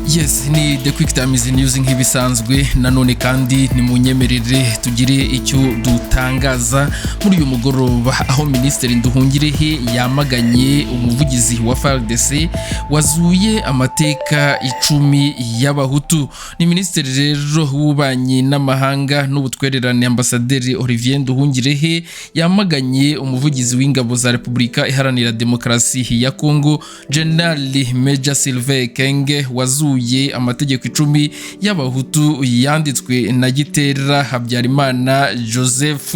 Yes, ni The Quick Time is News nk'ibisanzwe. Nanone kandi ni munyemerere tugire icyo dutangaza muri uyu mugoroba, aho Minisitiri Nduhungirehe yamaganye umuvugizi wa FARDC wazuye amateka 10 y'abahutu. Ni Minisitiri rero w'ububanyi n'amahanga n'ubutwererane Ambasaderi Olivier Nduhungirehe yamaganye umuvugizi w'ingabo za Repubulika Iharanira Demokarasi ya Kongo General Major Sylvain Ekenge wazuye amategeko 10 y'abahutu yanditswe na Gitera Habyarimana Joseph.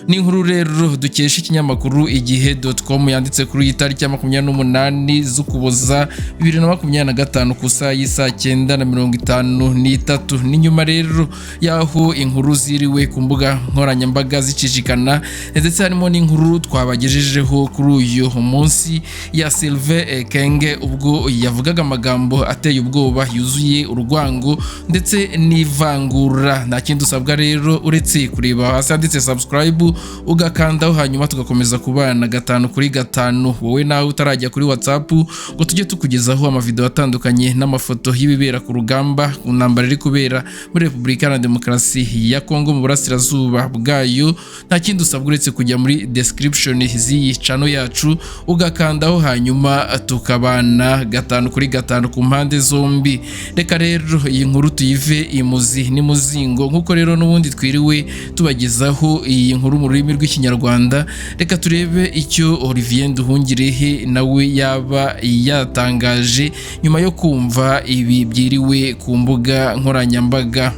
Ni inkuru rero dukesha ikinyamakuru igihe.com yanditse kuri itariki ya 28 z'Ukuboza 2025 ku saa y'isa 9:53. Ni nyuma rero yaho inkuru ziriwe ku mbuga nkoranyambaga zicishikana, ndetse harimo n'inkuru twabagejejeho kuri uyu munsi ya Sylvain Ekenge ubwo yavugaga amagambo ateye ubwoba yuzuye urwango ndetse n'ivangura. Nta kindi usabwa rero uretse kureba hasi handitse subscribe ugakandaho, hanyuma tugakomeza kubana 5 kuri 5. Wowe nawe utarajya kuri WhatsApp ngo tujye tukugezaho amavideo atandukanye n'amafoto y'ibibera ku rugamba ku ntambara iri kubera muri Repubulika Iharanira Demokarasi ya Kongo mu burasirazuba bwayo. Nta kindi usabwa uretse kujya muri description z'iyi channel yacu ugakandaho, hanyuma tukabana 5 kuri 5 ku mpande zombi. Reka rero iyi nkuru tuyive imuzi n'imuzingo, nkuko rero n'ubundi twiriwe tubagezaho iyi nkuru mu rurimi rw'ikinyarwanda. Reka turebe icyo Olivier Nduhungirehe nawe yaba yatangaje nyuma yo kumva ibi byiriwe ku mbuga nkoranyambaga.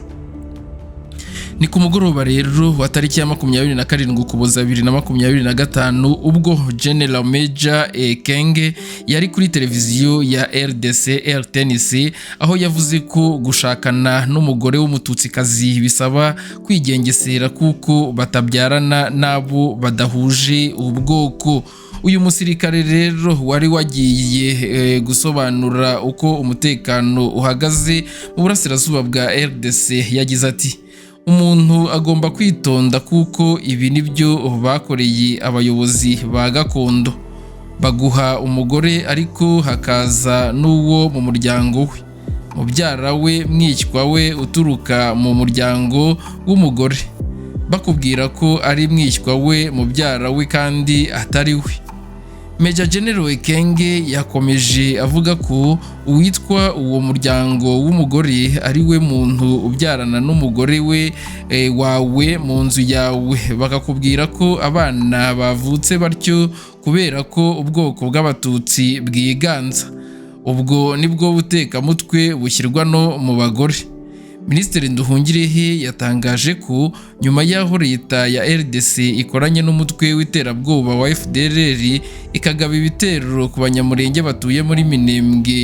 Ni ku mugoroba rero wa tariki ya 27 Ukuboza 2025 ubwo General Major Ekenge yari kuri televiziyo ya RDC RTNC, aho yavuze ko gushakana n'umugore w'umututsikazi bisaba kwigengesera kuko batabyarana nabo badahuje ubwoko. Uyu musirikare rero wari wagiye gusobanura uko umutekano uhagaze mu burasirazuba bwa RDC yagize ati: umuntu agomba kwitonda kuko ibi nibyo bakoreye abayobozi ba gakondo. Baguha umugore ariko hakaza n'uwo mu muryango we, mubyara we, mwishywa we uturuka mu muryango w'umugore, bakubwira ko ari mwishywa we, mubyara we kandi atari we. Major General Ekenge yakomeje avuga ko uwitwa uwo muryango w'umugore ari we muntu ubyarana n'umugore we wawe mu nzu yawe, bakakubwira ko abana bavutse batyo kubera ko ubwoko bw'abatutsi bwiganza. Ubwo nibwo butekamutwe bushyirwa no mu bagore. Minisitiri Nduhungirehe yatangaje ko nyuma y'aho leta ya RDC ikoranye n'umutwe w'iterabwoba wa FDLR ikagaba ibitero ku banyamurenge batuye muri Minembwe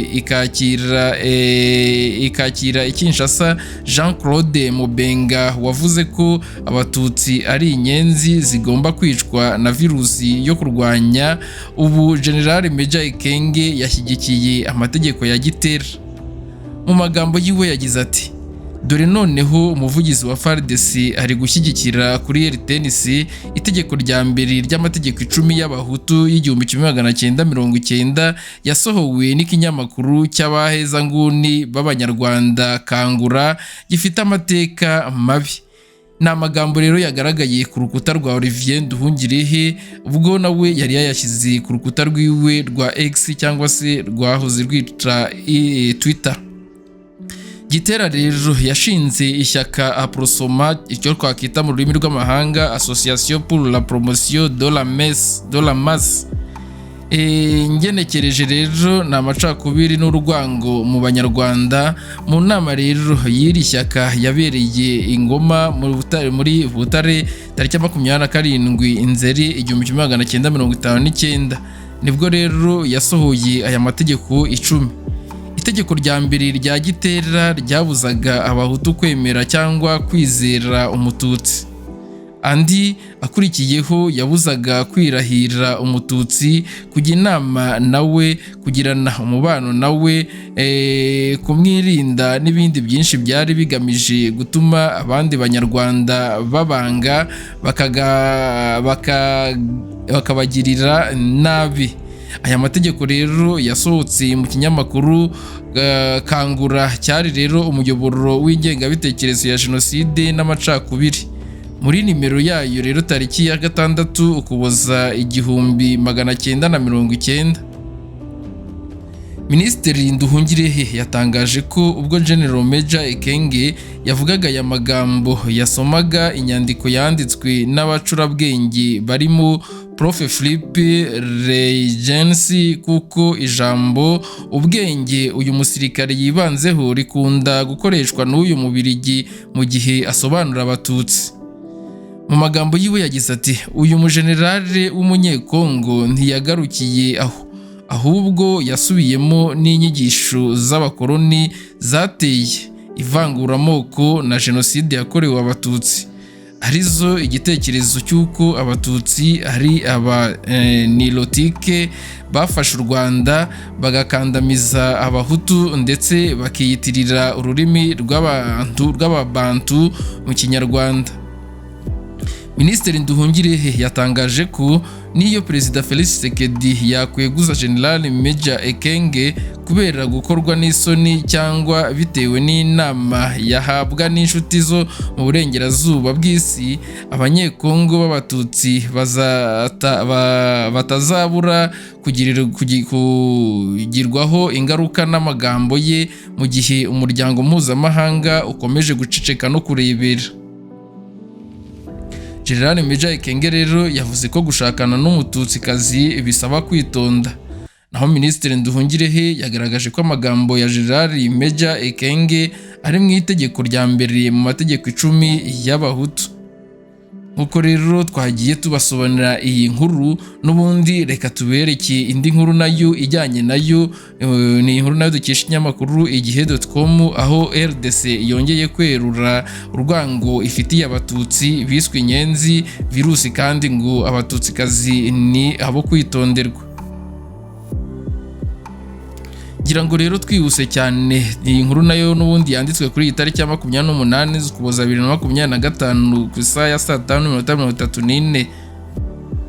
ikakira Kinshasa, Jean Claude Mubenga wavuze ko abatutsi ari inyenzi zigomba kwicwa na virusi yo kurwanya. Ubu General Major Ekenge yashyigikiye amategeko ya Gitera. Mu magambo yiwe yagize ati: dore noneho umuvugizi wa FARDC ari gushyigikira kuri RTNC itegeko rya mbere ry'amategeko 10 y'abahutu y'1990 yasohowe n'ikinyamakuru cy'abahezanguni b'abanyarwanda Kangura gifite amateka mabi. Ni amagambo rero yagaragaye ku rukuta rwa Olivier Nduhungirehe ubwo nawe yari yayashyize ku rukuta rwiwe rwa X cyangwa se rwahoze rwitwa Twitter. Gitera rero yashinze ishyaka Aprosoma, icyo twakita mu rurimi rw'amahanga Association pour la promotion de la masse. Ngenekereje rero ni amacakubiri n'urwango mu banyarwanda. Mu nama rero y'iri shyaka yabereye ingoma muri Butare tariki 27 Nzeri 1959 nibwo rero yasohoye aya mategeko 10. Itegeko rya mbere rya Gitera ryabuzaga abahutu kwemera cyangwa kwizera umututsi. Andi akurikiyeho yabuzaga kwirahira umututsi, kujya inama nawe, kugirana umubano nawe, kumwirinda n'ibindi byinshi byari bigamije gutuma abandi banyarwanda babanga bakabagirira nabi. Aya mategeko rero yasohotse mu kinyamakuru Kangura, cyari rero umuyoboro w'ingengabitekerezo ya jenoside n'amacakubiri. Muri nimero yayo rero tariki ya 6 Ukuboza 1990, Minisitiri Nduhungirehe yatangaje ko ubwo General Major Ekenge yavugaga aya magambo yasomaga inyandiko yanditswe n'abacurabwenge barimo Prof Philippe Regency, kuko ijambo ubwenge uyu musirikare yibanzeho rikunda gukoreshwa n'uyu mubirigi mu gihe asobanura abatutsi. Mu magambo yiwe yagize ati, uyu mujenerale w'umunyekongo ntiyagarukiye aho, ahubwo yasubiyemo n'inyigisho z'abakoloni zateye ivanguramoko na jenoside yakorewe abatutsi, arizo igitekerezo cy'uko abatutsi ari abanilotike bafashe u Rwanda bagakandamiza abahutu ndetse bakiyitirira ururimi rw'ababantu mu Kinyarwanda. Minisitiri Nduhungirehe yatangaje ko niyo Perezida Felix Tshisekedi yakweguza General Major Ekenge kubera gukorwa n'isoni cyangwa bitewe n'inama yahabwa n'inshuti zo mu burengerazuba bw'isi, abanyekongo b'abatutsi batazabura kugirwaho ingaruka n'amagambo ye mu gihe umuryango mpuzamahanga ukomeje guceceka no kurebera. General Major Ekenge rero yavuze ko gushakana n'umututsikazi bisaba kwitonda. Naho Minisitiri Nduhungirehe yagaragaje ko amagambo ya General Major Ekenge ari mu itegeko rya mbere mu mategeko 10 y'abahutu. Nkuko rero twagiye tubasobanurira iyi nkuru, n'ubundi reka tubereke indi nkuru nayo ijyanye nayo. Ni inkuru nayo dukesha ikinyamakuru igihe.com, aho RDC yongeye kwerura urwango ifitiye abatutsi biswe inyenzi virusi, kandi ngo abatutsikazi ni abo kwitonderwa. Ngira ngo rero twihuse cyane, iyi nkuru nayo n'ubundi yanditswe kuri iyi tariki ya 28 z'Ukuboza 2025 ku isaha ya 5:34.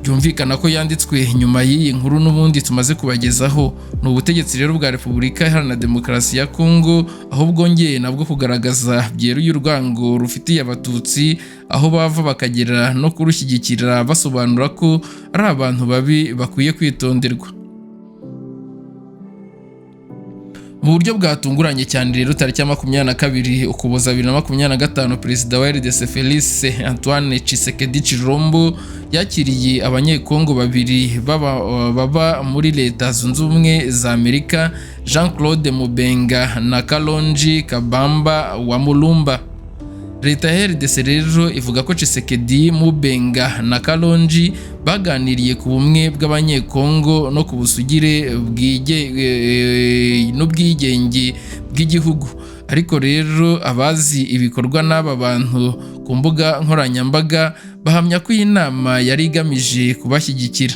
Byumvikana ko yanditswe nyuma y'iyi nkuru n'ubundi tumaze kubagezaho. Ni ubutegetsi rero bwa Repubulika Iharanira Demokarasi ya Kongo, aho bwongeye nabwo kugaragaza byeruye urwango rufitiye abatutsi, aho bava bakagera no kurushyigikira basobanura ko ari abantu babi bakwiye kwitonderwa. Mu buryo bwatunguranye cyane rero tariki ya 22 Ukuboza 2025, Perezida wa RDC Felix Antoine Tshisekedi Tshilombo yakiriye abanyekongo babiri baba muri Leta Zunze Ubumwe za Amerika, Jean-Claude Mubenga na Kalonji Kabamba wa Mulumba. Leta ya RDC rero ivuga ko Tshisekedi, Mubenga na Kalonji baganiriye ku bumwe bw'abanyekongo no ku busugire n'ubwigenge bw'igihugu. Ariko rero abazi ibikorwa n'aba bantu ku mbuga nkoranyambaga bahamya ko iyi nama yari igamije kubashyigikira.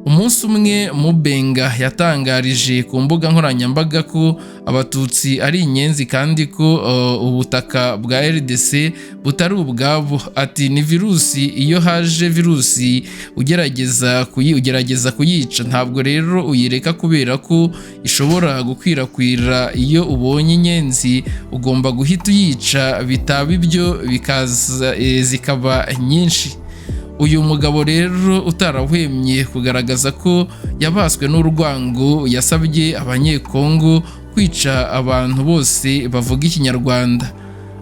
Umunsi umwe Mubenga yatangarije ku mbuga nkoranyambaga ko abatutsi ari inyenzi kandi ko ubutaka bwa RDC butari ubwabo. Ati, ni virusi, iyo haje virusi ugerageza kuyica, ntabwo rero uyireka kubera ko ishobora gukwirakwira. Iyo ubonye inyenzi ugomba guhita uyica, bitaba ibyo zikaba nyinshi. Uyu mugabo rero utarahwemye kugaragaza ko yabaswe n'urwango, yasabye abanyekongo kwica abantu bose bavuga Ikinyarwanda.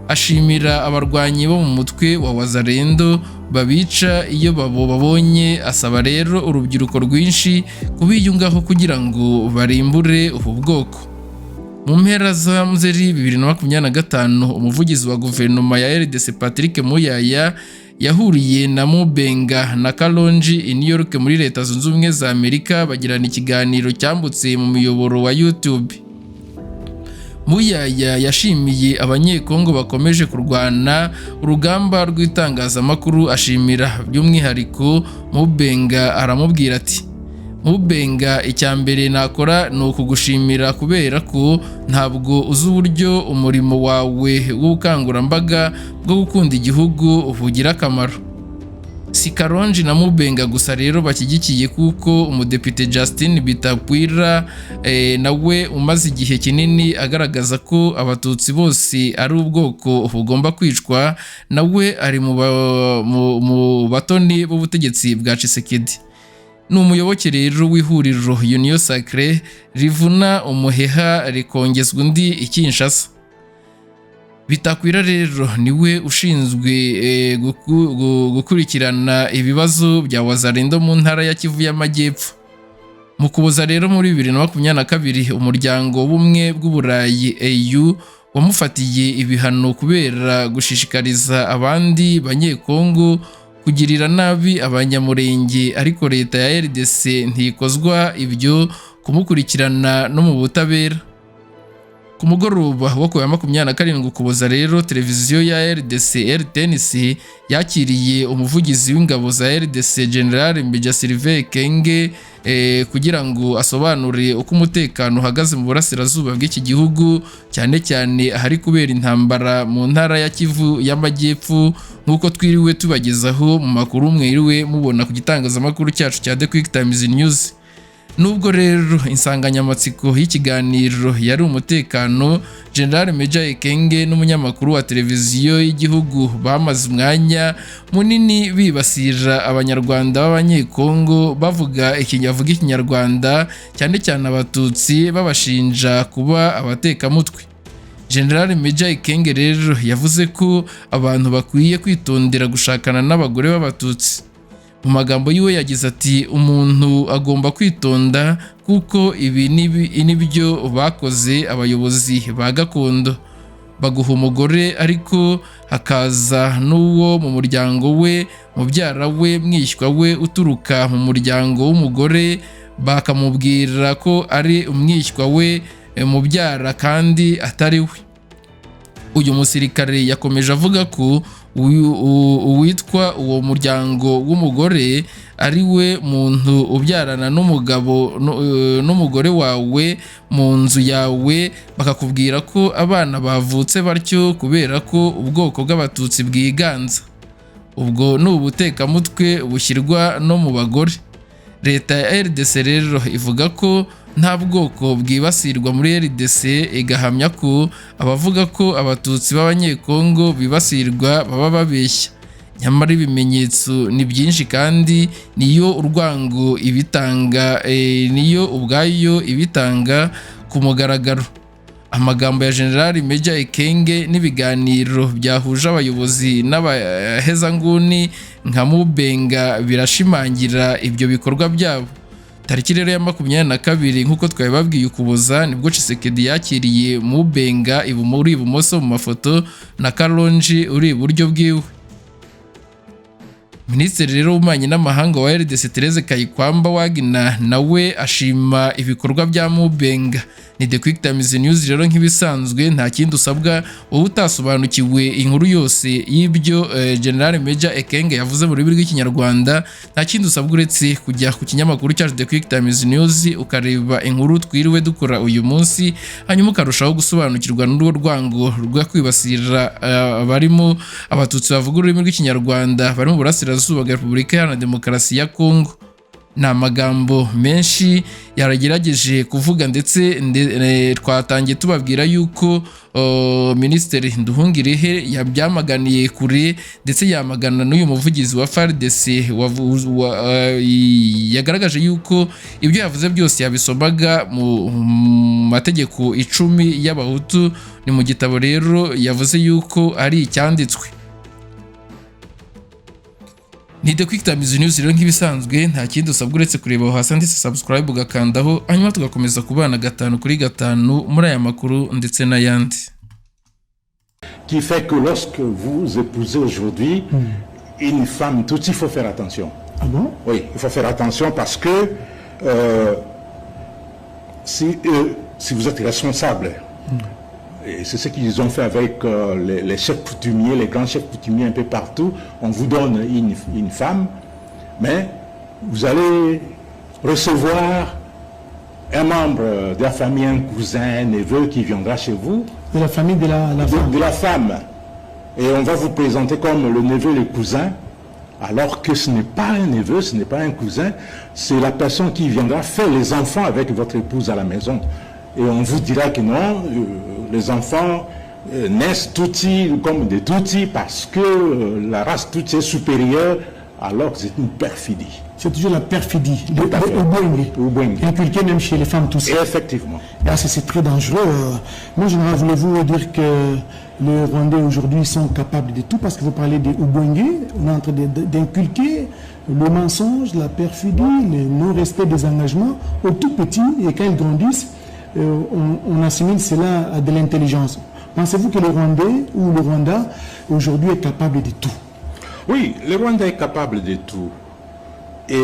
Ashimira abarwanyi bo mu mutwe wa Wazalendo babica iyo babonye. Asaba rero urubyiruko rwinshi kubiyungaho kugira ngo barimbure ubu bwoko. Mu mpera za Nzeri 2025, umuvugizi wa guverinoma ya RDC Patrick Muyaya yahuriye na Mubenga na Kalonji i New York muri Leta Zunze Ubumwe za Amerika, bagirana ikiganiro cyambutse mu muyoboro wa YouTube. Muyaya yashimiye abanyekongo bakomeje kurwana urugamba rw'itangazamakuru, ashimira by'umwihariko Mubenga. Aramubwira ati, Mubenga, icyambere nakora ni ukugushimira kubera ko ntabwo uzi uburyo umurimo wawe w'ubukangurambaga bwo gukunda igihugu uvugira akamaro. si Karongi na Mubenga gusa rero bashyigikiye, kuko umudepite Justin Bitakwira nawe umaze igihe kinini agaragaza ko abatutsi bose ari ubwoko bugomba kwicwa, nawe ari mu batoni b'ubutegetsi bwa Tshisekedi. Ni umuyoboke rero w'ihuriro Union Sacrée rivuna umuheha rikongezwa undi i Kinshasa. Bitakwira rero niwe ushinzwe gukurikirana ibibazo bya Wazalendo mu ntara ya Kivu y'Amajyepfo. Mu Kuboza rero muri 2022 umuryango w'ubumwe bw'Uburayi EU wamufatiye ibihano kubera gushishikariza abandi banyekongo kugirira nabi abanyamurenge, ariko leta ya RDC ntikozwa ibyo kumukurikirana no mu butabera. Ku mugoroba wo ku ya 27 Ukuboza rero televiziyo ya RDC RTNC yakiriye umuvugizi w'ingabo za RDC General Meja Sylvain Ekenge kugira ngo asobanure uko umutekano uhagaze mu burasirazuba bw'iki gihugu, cyane cyane ahari kubera intambara mu ntara ya Kivu y'Amajyepfo, nk'uko twiriwe tubagezaho mu makuru mwiriwe mubona ku gitangazamakuru cyacu cya The Quick Times News. Nubwo rero insanganyamatsiko y'ikiganiro yari umutekano, General Meja Ekenge n'umunyamakuru wa televiziyo y'igihugu bamaze umwanya munini bibasira abanyarwanda b'abanyekongo bavuga ikinyarwanda, cyane cyane abatutsi, babashinja kuba abatekamutwe. General Meja Ekenge rero yavuze ko abantu bakwiye kwitondera gushakana n'abagore b'abatutsi. Mu magambo yiwe yagize ati, umuntu agomba kwitonda kuko ibi nibyo bakoze abayobozi ba gakondo, baguha umugore ariko hakaza n'uwo mu muryango we, mubyara we, mwishywa we uturuka mu muryango w'umugore, bakamubwira ko ari umwishywa we mubyara kandi atari we. Uyu musirikare yakomeje avuga ko uwitwa uwo muryango w'umugore ari we muntu ubyarana n'umugore wawe mu nzu yawe, bakakubwira ko abana bavutse batyo kubera ko ubwoko bw'abatutsi bwiganza. Ubwo ni ubutekamutwe bushyirwa no mu bagore. Leta ya RDC rero ivuga ko nta bwoko bwibasirwa muri RDC, igahamya ko abavuga ko abatutsi b'abanyekongo bibasirwa baba babeshya. Nyamara ibimenyetso ni byinshi kandi niyo urwango ibitanga, niyo ubwayo ibitanga ku mugaragaro. Amagambo ya General Meja Ekenge n'ibiganiro byahuje abayobozi n'abahezanguni nka Mubenga birashimangira ibyo bikorwa byabo. Tariki rero ya 22 nk'uko twabibabwiye Ukuboza nibwo Tshisekedi yakiriye Mubenga uri ibumoso mu mafoto na Karongi uri iburyo bwiwe. Minisitiri rero w'ububanyi n'amahanga wa RDC Therese Kayikwamba Wagner nawe ashima ibikorwa bya Mubenga. Ni The Quick Times News rero nk'ibisanzwe, nta kindi usabwa wowe utasobanukiwe inkuru yose y'ibyo General Meja Ekenge yavuze mu rurimi rw'ikinyarwanda, nta kindi usabwa uretse kujya ku kinyamakuru cyacu The Quick Times News ukareba inkuru twiriwe dukora uyu munsi, hanyuma ukarushaho gusobanukirwa n'urwo rwango rwo kwibasira barimo abatutsi bavuga ururimi rw'ikinyarwanda bari mu burasirazuba bwa Repubulika Iharanira Demokarasi ya Kongo. Ni amagambo menshi yaragerageje kuvuga, ndetse twatangiye tubabwira yuko Minisitiri Nduhungirehe yabyamaganiye kure, ndetse yamagana n'uyu muvugizi wa FARDC yagaragaje yuko ibyo yavuze byose yabisomaga mu mategeko 10 y'abahutu. Ni mu gitabo rero yavuze yuko ari icyanditswe. Ni The Quick Times News rero nk'ibisanzwe, nta kindi usabwa uretse kureba aho hasi ndetse subscribe ugakandaho, hanyuma tugakomeza kubana 5 kuri 5 muri aya makuru ndetse n'ayandi. Qui fait que lorsque vous épousez aujourd'hui une femme toute, il faut faire attention. Ah bon? Oui, il faut faire attention parce que si vous êtes responsable, et c'est ce qu'ils ont fait avec les chefs coutumiers, les grands chefs coutumiers un peu partout, on vous donne une femme, mais vous allez recevoir un membre de la famille, un cousin, un neveu qui viendra chez vous. De la famille de la femme. De la femme. Et on va vous présenter comme le neveu, le cousin. alors que ce n'est pas un neveu, ce n'est pas un cousin, c'est la personne qui viendra faire les enfants avec votre épouse à la maison. Et on vous dira que non, les enfants naissent Tutsi comme des Tutsis parce que la race Tutsi est supérieure, alors que c'est une perfidie. C'est toujours la perfidie, Tout à fait. Ubwenge. inculquée même chez les femmes tous. Effectivement. Là, c'est très dangereux. Moi, général, voulez-vous dire que les Rwandais aujourd'hui sont capables de tout, parce que vous parlez des Ubwenge, on est en train d'inculquer le mensonge, la perfidie, le non-respect des engagements aux tout petits, et quand ils grandissent, on assimile cela à de l'intelligence. Pensez-vous que le Rwandais ou le Rwanda aujourd'hui est capable de tout? Oui, le Rwanda est capable de tout. Et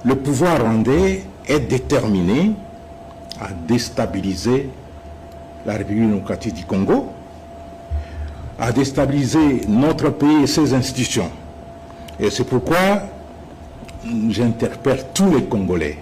le pouvoir rwandais est déterminé à déstabiliser la République démocratique du Congo, à déstabiliser notre pays et ses institutions. Et c'est pourquoi j'interpelle tous les Congolais